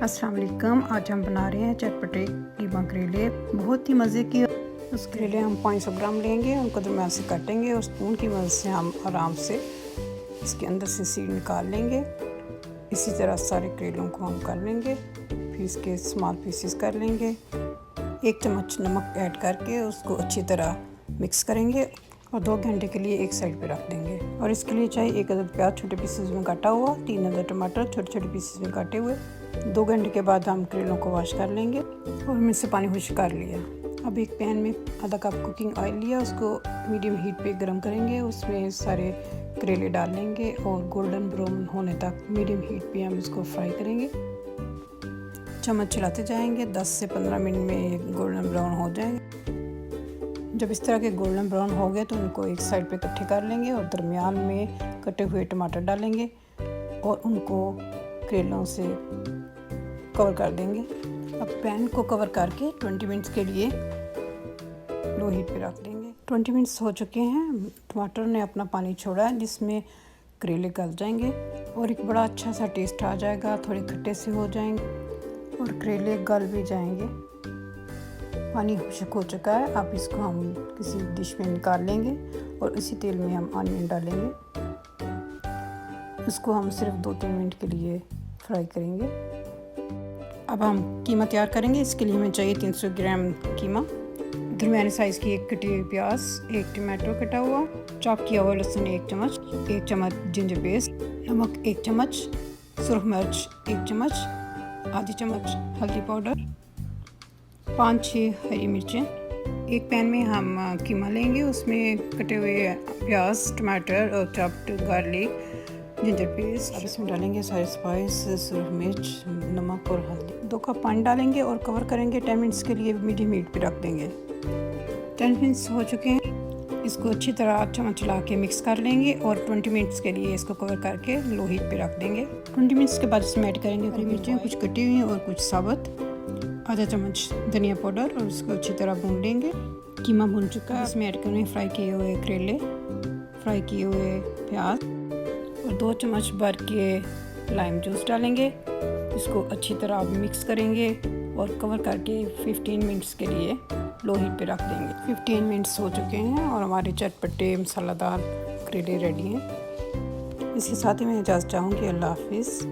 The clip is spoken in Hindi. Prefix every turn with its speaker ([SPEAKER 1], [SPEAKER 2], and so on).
[SPEAKER 1] अस्सलाम वालेकुम। आज हम बना रहे हैं चटपटे कीमा करेले, बहुत ही मज़े की। उस करेले हम 500 ग्राम लेंगे, उनको दरमियान से काटेंगे और स्पून की मदद से हम आराम से इसके अंदर से सीड निकाल लेंगे। इसी तरह सारे करेलों को हम कर लेंगे, फिर इसके स्मॉल पीसेस कर लेंगे। 1 चम्मच नमक ऐड करके उसको अच्छी तरह मिक्स करेंगे और 2 घंटे के लिए एक साइड पे रख देंगे। और इसके लिए चाहिए 1 अदद प्याज छोटे पीसेस में काटा हुआ, 3 अदद टमाटर छोटे छोटे पीसेस में काटे हुए। 2 घंटे के बाद हम करेलों को वॉश कर लेंगे और उनमें से पानी खुश्क कर लिया। अब एक पैन में आधा कप कुकिंग ऑयल लिया, उसको मीडियम हीट पे गर्म करेंगे। उसमें सारे करेले डाल लेंगे और गोल्डन ब्राउन होने तक मीडियम हीट पे हम इसको फ्राई करेंगे। चम्मच चलाते जाएंगे, 10 से 15 मिनट में ये गोल्डन ब्राउन हो जाएंगे। जब इस तरह के गोल्डन ब्राउन हो गए तो उनको एक साइड पे इकट्ठे कर लेंगे और दरमियान में कटे हुए टमाटर डालेंगे और उनको करेलों से कवर कर देंगे। अब पैन को कवर करके 20 मिनट्स के लिए लो हीट पे रख देंगे। 20 मिनट्स हो चुके हैं, टमाटर ने अपना पानी छोड़ा है, जिसमें करेले गल जाएंगे और एक बड़ा अच्छा सा टेस्ट आ जाएगा। थोड़े खट्टे से हो जाएंगे और करेले गल भी जाएंगे। पानी खुश्क हो चुका है, अब इसको हम किसी डिश में निकाल लेंगे और इसी तेल में हम ऑनियन डालेंगे। इसको हम सिर्फ 2-3 मिनट के लिए फ्राई करेंगे। अब हम कीमा तैयार करेंगे। इसके लिए हमें चाहिए 300 ग्राम कीमा, दरमियाने साइज़ की 1 कटी हुई प्याज, 1 टमाटो कटा हुआ, चॉप किया हुआ लहसुन 1 चम्मच, 1 चम्मच जिंजर पेस्ट, नमक 1 चम्मच, सुरख मिर्च 1 चम्मच, आधी चम्मच हल्दी पाउडर, 5-6 हरी मिर्चें। एक पैन में हम कीमा लेंगे, उसमें कटे हुए प्याज, टमाटर और चॉप्ड गार्लिक, जिंजर पेस्ट। अब इसमें डालेंगे सारे स्पाइस, सुरख मिर्च, नमक और हल्दी। 2 कप पानी डालेंगे और कवर करेंगे। 10 मिनट्स के लिए मीडियम हीट पे रख देंगे। 10 मिनट्स हो चुके हैं, इसको अच्छी तरह चम्मच चला के मिक्स कर लेंगे और 20 मिनट्स के लिए इसको कवर करके लो हीट पे रख देंगे। 20 मिनट्स के बाद इसमें ऐड करेंगे हरी मिर्चें, कुछ कटी हुई और कुछ साबुत, आधा चम्मच धनिया पाउडर और उसको अच्छी तरह भून लेंगे। कीमा भून चुका है, इसमें ऐड करेंगे फ्राई किए हुए करेले, फ्राई किए हुए प्याज और 2 चम्मच भर के लाइम जूस डालेंगे। इसको अच्छी तरह मिक्स करेंगे और कवर करके 15 मिनट्स के लिए लो हीट पे रख देंगे। 15 मिनट्स हो चुके हैं और हमारे चटपटे मसालेदार करेले रेडी हैं। इसके साथ ही मैं इजाज़त चाहूँगी। अल्लाह हाफिज़।